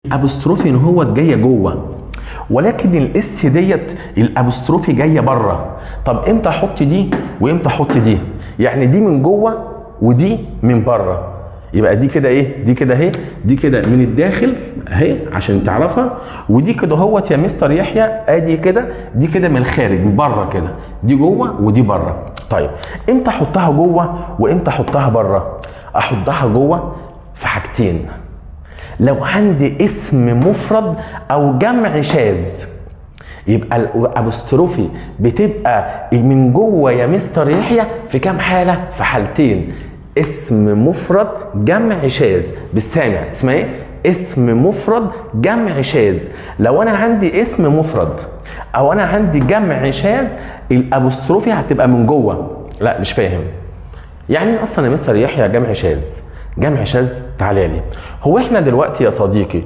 الابوستروفي ان هو جايه جوه، ولكن الاس ديت الابوستروفي جايه بره. طب امتى احط دي وامتى احط دي؟ يعني دي من جوه ودي من بره. يبقى دي كده ايه؟ دي كده اهي، دي كده من الداخل اهي عشان تعرفها، ودي كده اهوت يا مستر يحيى ادي كده، دي كده من الخارج من بره كده، دي جوه ودي بره. طيب امتى احطها جوه وامتى احطها بره؟ احطها جوه في حاجتين: لو عندي اسم مفرد او جمع شاذ. يبقى الابوستروفي بتبقى من جوه يا مستر يحيى في كام حاله؟ في حالتين: اسم مفرد جمع شاذ. بالسامع اسمها ايه؟ اسم مفرد جمع شاذ. لو انا عندي اسم مفرد او انا عندي جمع شاذ الابوستروفي هتبقى من جوه. لا مش فاهم يعني اصلا يا مستر يحيى جمع شاذ؟ جمع شاذ تعالى لي. هو احنا دلوقتي يا صديقي